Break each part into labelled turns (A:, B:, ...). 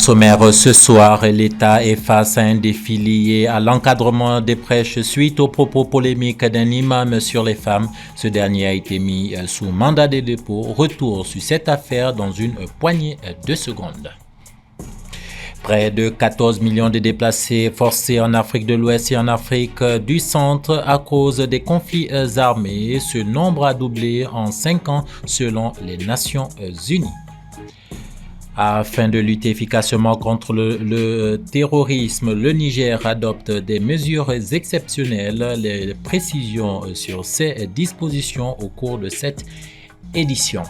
A: sommaire ce soir, l'État est face à un défi lié à l'encadrement des prêches suite aux propos polémiques d'un imam sur les femmes. Ce dernier a été mis sous mandat de dépôt. Retour sur cette affaire dans une poignée de secondes. Près de 14 millions de déplacés forcés en Afrique de l'Ouest et en Afrique du Centre à cause des conflits armés. Ce nombre a doublé en 5 ans selon les Nations Unies. Afin de lutter efficacement contre le terrorisme, le Niger adopte des mesures exceptionnelles. Les précisions sur ces dispositions au cours de cette édition.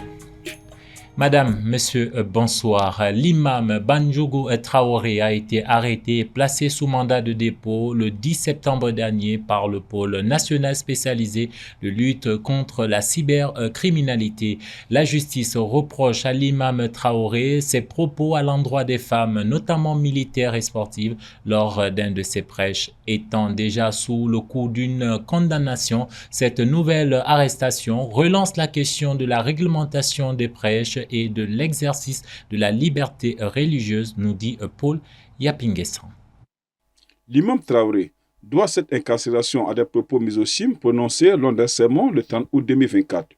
A: Madame, monsieur, bonsoir. L'imam Bandjougou Traoré a été arrêté et placé sous mandat de dépôt le 10 septembre dernier par le pôle national spécialisé de lutte contre la cybercriminalité. La justice reproche à l'imam Traoré ses propos à l'endroit des femmes, notamment militaires et sportives, lors d'un de ses prêches. Étant déjà sous le coup d'une condamnation, cette nouvelle arrestation relance la question de la réglementation des prêches et de l'exercice de la liberté religieuse, nous dit Paul Yapinguessan.
B: L'imam Traoré doit cette incarcération à des propos misogynes prononcés lors d'un sermon le 30 août 2024.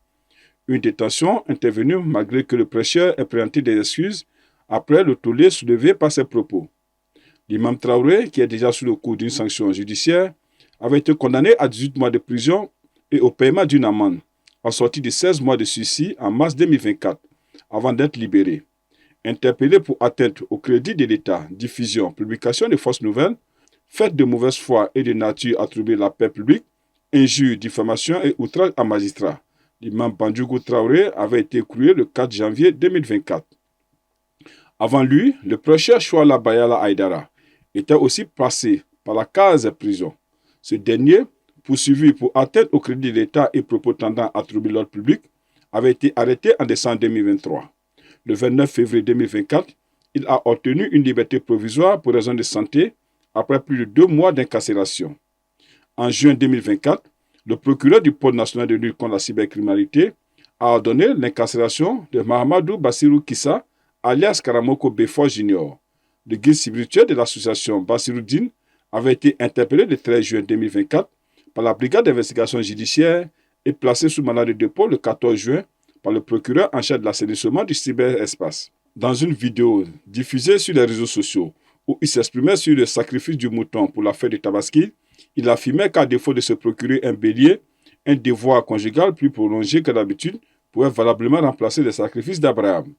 B: Une détention intervenue malgré que le prêcheur ait présenté des excuses après le tollé soulevé par ses propos. L'imam Traoré, qui est déjà sous le coup d'une sanction judiciaire, avait été condamné à 18 mois de prison et au paiement d'une amende, assortie de 16 mois de sursis en mars 2024. Avant d'être libéré. Interpellé pour atteinte au crédit de l'État, diffusion, publication de fausses nouvelles, fait de mauvaise foi et de nature à troubler la paix publique, injures, diffamation et outrage à magistrat. L'imam Bandjougou Traoré avait été écroué le 4 janvier 2024. Avant lui, le prêcheur Chouala Bayala Aïdara était aussi passé par la case prison. Ce dernier, poursuivi pour atteinte au crédit de l'État et propos tendant à troubler l'ordre public, avait été arrêté en décembre 2023. Le 29 février 2024, il a obtenu une liberté provisoire pour raison de santé après plus de 2 mois d'incarcération. En juin 2024, le procureur du pôle national de lutte contre la cybercriminalité a ordonné l'incarcération de Mahamadou Bassirou Kissa, alias Karamoko Befo Junior. Le guide spirituel de l'association Bassiroudine avait été interpellé le 13 juin 2024 par la brigade d'investigation judiciaire et placé sous mandat de dépôt le 14 juin par le procureur en charge de l'assainissement du cyberespace. Dans une vidéo diffusée sur les réseaux sociaux où il s'exprimait sur le sacrifice du mouton pour la fête de Tabaski, il affirmait qu'à défaut de se procurer un bélier, un devoir conjugal plus prolongé que d'habitude pouvait valablement remplacer le sacrifice d'Abraham.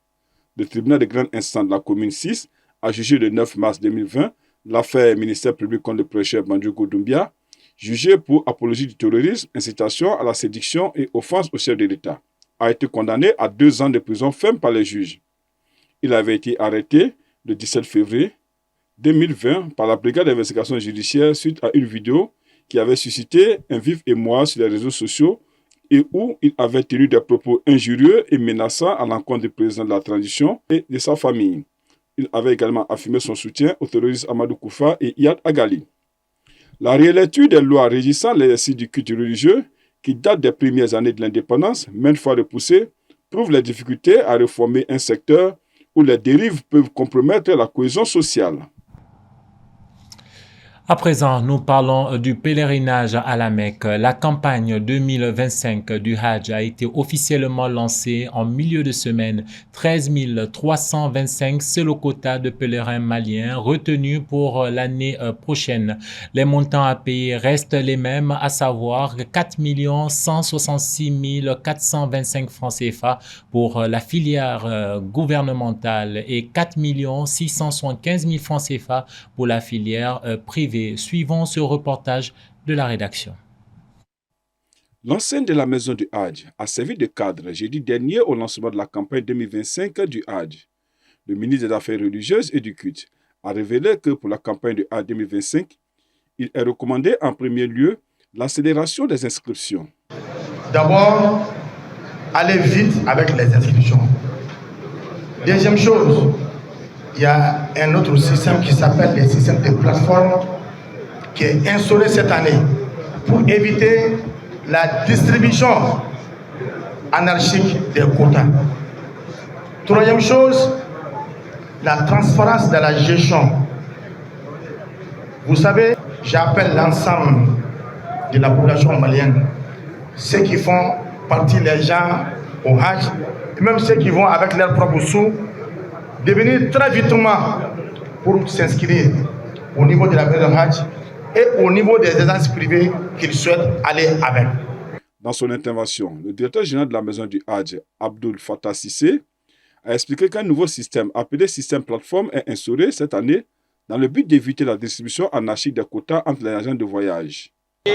B: Le tribunal de grande instance de la commune 6 a jugé le 9 mars 2020 l'affaire ministère public contre le prêcheur Bandjougou Doumbia, jugé pour apologie du terrorisme, incitation à la sédition et offense au chef de l'État, a été condamné à 2 ans de prison ferme par les juges. Il avait été arrêté le 17 février 2020 par la brigade d'investigation judiciaire suite à une vidéo qui avait suscité un vif émoi sur les réseaux sociaux et où il avait tenu des propos injurieux et menaçants à l'encontre du président de la transition et de sa famille. Il avait également affirmé son soutien aux terroristes Amadou Koufa et Iyad Agali. La réélecture des lois régissant l'exercice du culte religieux, qui date des premières années de l'indépendance, maintes fois repoussée, prouve les difficultés à réformer un secteur où les dérives peuvent compromettre la cohésion sociale.
A: À présent, nous parlons du pèlerinage à la Mecque. La campagne 2025 du Hajj a été officiellement lancée en milieu de semaine. 13 325, c'est le quota de pèlerins maliens retenu pour l'année prochaine. Les montants à payer restent les mêmes, à savoir 4 166 425 francs CFA pour la filière gouvernementale et 4 675 000 francs CFA pour la filière privée. Suivons ce reportage de la rédaction.
B: L'enseigne de la maison du Hajj a servi de cadre jeudi dernier au lancement de la campagne 2025 du Hajj. Le ministre des Affaires religieuses et du culte a révélé que pour la campagne du Hajj 2025, il est recommandé en premier lieu l'accélération des inscriptions.
C: D'abord, allez vite avec les inscriptions. Deuxième chose, il y a un autre système qui s'appelle le système de plateforme qui est instauré cette année pour éviter la distribution anarchique des quotas. Troisième chose, la transparence de la gestion. Vous savez, j'appelle l'ensemble de la population malienne, ceux qui font partie des gens au Hajj, et même ceux qui vont avec leurs propres sous, de venir très vitement pour s'inscrire au niveau de la maison Hajj et au niveau des agences privées qu'ils souhaitent aller avec.
B: Dans son intervention, le directeur général de la maison du Hajj, Abdul Fattah Sissé, a expliqué qu'un nouveau système appelé système plateforme est instauré cette année dans le but d'éviter la distribution anarchique des quotas entre les agents de voyage.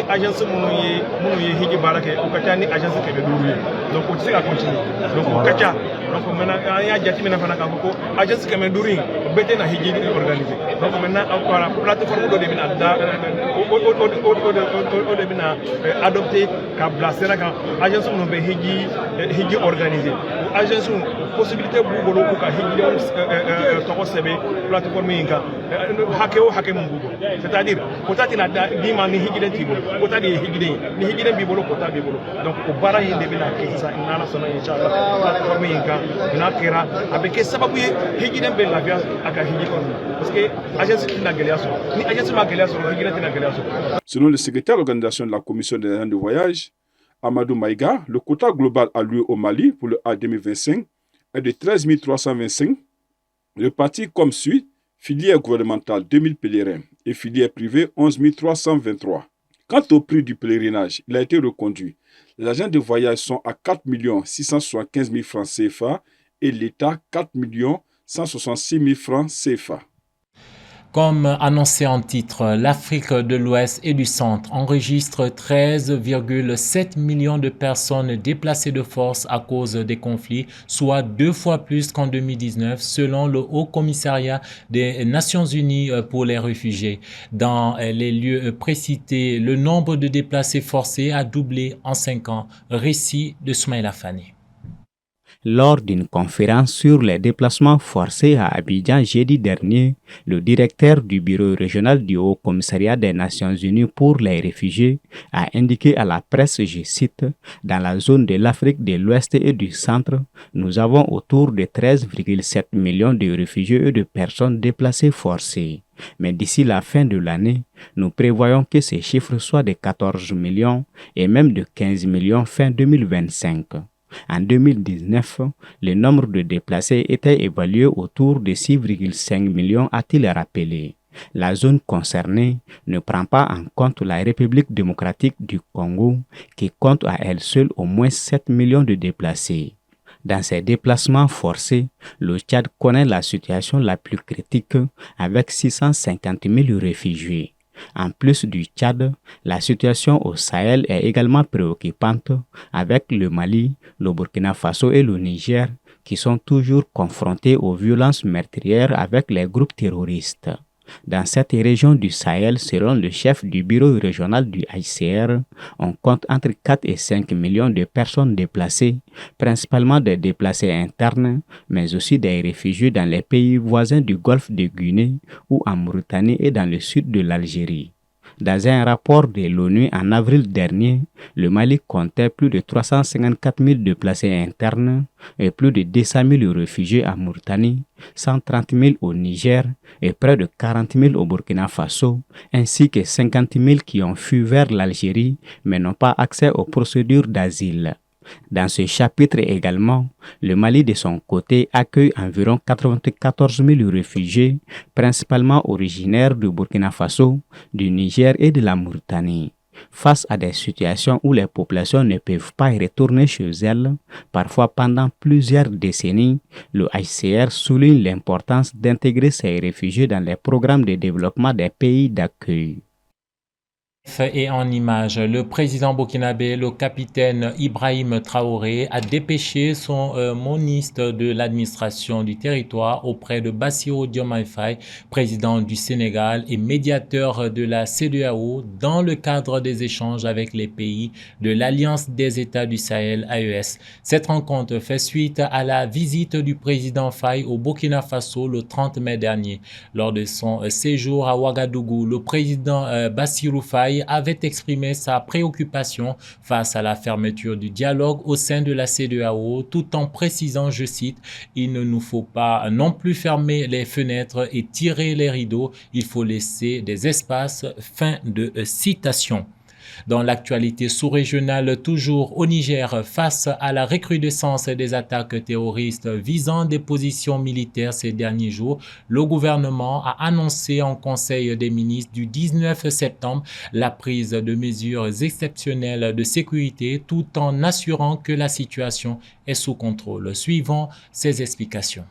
D: Agence minnu ye hiji baara kɛ o ka ca ni agence kɛmɛ duuru ye donc o tɛ se ka continuer donc o ka ca donc maintenant an y'a jateminɛ fana k'a fɔ ko agence kɛmɛ duuru in o bɛɛ tɛ na hiji organiser donc maintenant voilà plateforme dɔ de bɛna da o de bɛna adopter ka bila sira kan agence minnu bɛ hiji organiser o agence possibilité b'u bolo k'u ka hijidenw tɔgɔ sɛbɛn plateforme in kan hakɛ o hakɛ min b'u bolo c'est à dire quota tɛna d'i ma ni hijiden t'i bolo kota de ye hijiden ni hijiden b'i bolo kota b'i bolo donc o baara in de bɛna kɛ sisan n'ala sɔnna inchallah plateforme in kan n'a kɛra a bɛ kɛ sababu ye hijiden bɛ lafiya a ka hiji kɔnɔna parce que agence tɛna gɛlɛya sɔrɔ ni agence ma gɛlɛya sɔrɔ hijiden tɛna gɛlɛya sɔrɔ.
B: Selon le secrétaire d'organisation de la commission des agents de voyage, Amadou Maïga, le quota global alloué au Mali pour le A 2025 est de 13 325, répartis comme suit: filière gouvernementale 2000 pèlerins et filière privée 11 323. Quant au prix du pèlerinage, il a été reconduit. Les agents de voyage sont à 4 675 000 francs CFA et l'État 4 166 000 francs CFA.
A: Comme annoncé en titre, l'Afrique de l'Ouest et du Centre enregistre 13,7 millions de personnes déplacées de force à cause des conflits, soit 2 fois plus qu'en 2019, selon le Haut Commissariat des Nations Unies pour les réfugiés. Dans les lieux précités, le nombre de déplacés forcés a doublé en 5 ans. Récit de Soumaïla Fani.
E: Lors d'une conférence sur les déplacements forcés à Abidjan jeudi dernier, le directeur du bureau régional du Haut Commissariat des Nations Unies pour les réfugiés a indiqué à la presse, je cite, « Dans la zone de l'Afrique de l'Ouest et du Centre, nous avons autour de 13,7 millions de réfugiés et de personnes déplacées forcées. Mais d'ici la fin de l'année, nous prévoyons que ces chiffres soient de 14 millions et même de 15 millions fin 2025. » En 2019, le nombre de déplacés était évalué autour de 6,5 millions, a-t-il rappelé. La zone concernée ne prend pas en compte la République démocratique du Congo, qui compte à elle seule au moins 7 millions de déplacés. Dans ces déplacements forcés, le Tchad connaît la situation la plus critique avec 650 000 réfugiés. En plus du Tchad, la situation au Sahel est également préoccupante avec le Mali, le Burkina Faso et le Niger qui sont toujours confrontés aux violences meurtrières avec les groupes terroristes. Dans cette région du Sahel, selon le chef du bureau régional du HCR, on compte entre 4 et 5 millions de personnes déplacées, principalement des déplacés internes, mais aussi des réfugiés dans les pays voisins du golfe de Guinée ou en Mauritanie et dans le sud de l'Algérie. Dans un rapport de l'ONU en avril dernier, le Mali comptait plus de 354 000 déplacés internes et plus de 200 000 réfugiés en Mauritanie, 130 000 au Niger et près de 40 000 au Burkina Faso, ainsi que 50 000 qui ont fui vers l'Algérie mais n'ont pas accès aux procédures d'asile. Dans ce chapitre également, le Mali de son côté accueille environ 94 000 réfugiés, principalement originaires du Burkina Faso, du Niger et de la Mauritanie. Face à des situations où les populations ne peuvent pas retourner chez elles, parfois pendant plusieurs décennies, le HCR souligne l'importance d'intégrer ces réfugiés dans les programmes de développement des pays d'accueil.
A: Et en image, le président burkinabé, le capitaine Ibrahim Traoré, a dépêché son moniste de l'administration du territoire auprès de Bassirou Diomaye Faye, président du Sénégal et médiateur de la CEDEAO, dans le cadre des échanges avec les pays de l'Alliance des États du Sahel, AES. Cette rencontre fait suite à la visite du président Faye au Burkina Faso le 30 mai dernier. Lors de son séjour à Ouagadougou, le président Bassirou Faye Ndiaye avait exprimé sa préoccupation face à la fermeture du dialogue au sein de la CEDEAO, tout en précisant, je cite, « Il ne nous faut pas non plus fermer les fenêtres et tirer les rideaux, il faut laisser des espaces. » Fin de citation. Dans l'actualité sous-régionale, toujours au Niger, face à la recrudescence des attaques terroristes visant des positions militaires ces derniers jours, le gouvernement a annoncé en Conseil des ministres du 19 septembre la prise de mesures exceptionnelles de sécurité tout en assurant que la situation est sous contrôle. Suivons ces explications.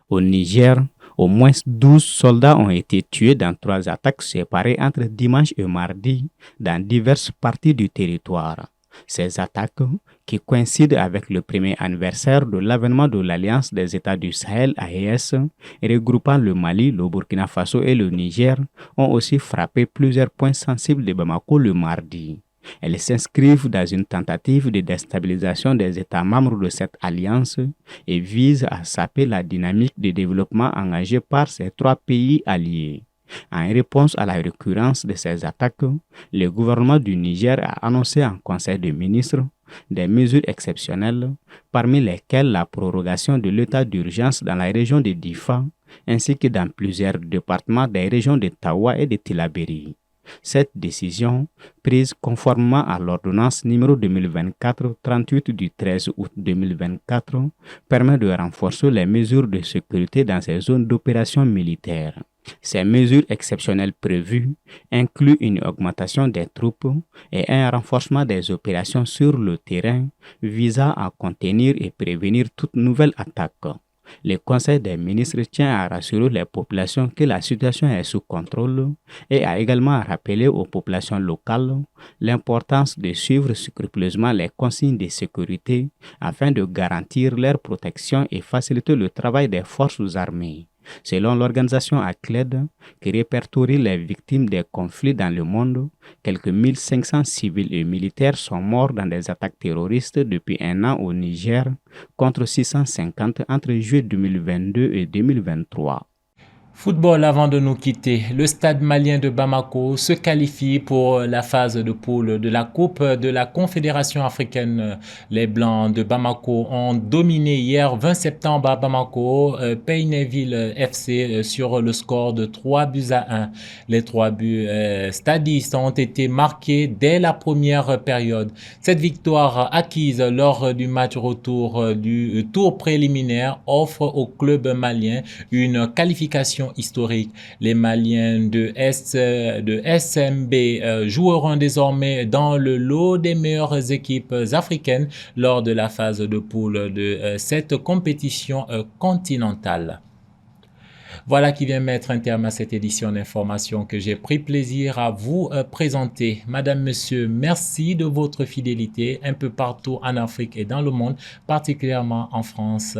E: Au Niger, au moins 12 soldats ont été tués dans 3 attaques séparées entre dimanche et mardi dans diverses parties du territoire. Ces attaques, qui coïncident avec le premier anniversaire de l'avènement de l'Alliance des États du Sahel AES, regroupant le Mali, le Burkina Faso et le Niger, ont aussi frappé plusieurs points sensibles de Bamako le mardi. Elles s'inscrivent dans une tentative de déstabilisation des États membres de cette alliance et visent à saper la dynamique de développement engagée par ces 3 pays alliés. En réponse à la récurrence de ces attaques, le gouvernement du Niger a annoncé en Conseil des ministres des mesures exceptionnelles, parmi lesquelles la prorogation de l'état d'urgence dans la région de Difa, ainsi que dans plusieurs départements des régions de Tawa et de Tillabéri. Cette décision, prise conformément à l'ordonnance numéro 2024-38 du 13 août 2024, permet de renforcer les mesures de sécurité dans ces zones d'opération militaire. Ces mesures exceptionnelles prévues incluent une augmentation des troupes et un renforcement des opérations sur le terrain visant à contenir et prévenir toute nouvelle attaque. Le Conseil des ministres tient à rassurer les populations que la situation est sous contrôle et a également rappelé aux populations locales l'importance de suivre scrupuleusement les consignes de sécurité afin de garantir leur protection et faciliter le travail des forces armées. Selon l'organisation ACLED, qui répertorie les victimes des conflits dans le monde, quelques 1500 civils et militaires sont morts dans des attaques terroristes depuis 1 an au Niger, contre 650 entre juillet 2022 et 2023.
A: Football avant de nous quitter. Le stade malien de Bamako se qualifie pour la phase de poule de la Coupe de la Confédération africaine. Les Blancs de Bamako ont dominé hier 20 septembre à Bamako, Payneville FC sur le score de 3-1. Les 3 buts stadistes ont été marqués dès la première période. Cette victoire acquise lors du match retour du tour préliminaire offre au club malien une qualification historique. Les Maliens de SMB joueront désormais dans le lot des meilleures équipes africaines lors de la phase de poule de cette compétition continentale. Voilà qui vient mettre un terme à cette édition d'information que j'ai pris plaisir à vous présenter. Madame, Monsieur, merci de votre fidélité un peu partout en Afrique et dans le monde, particulièrement en France.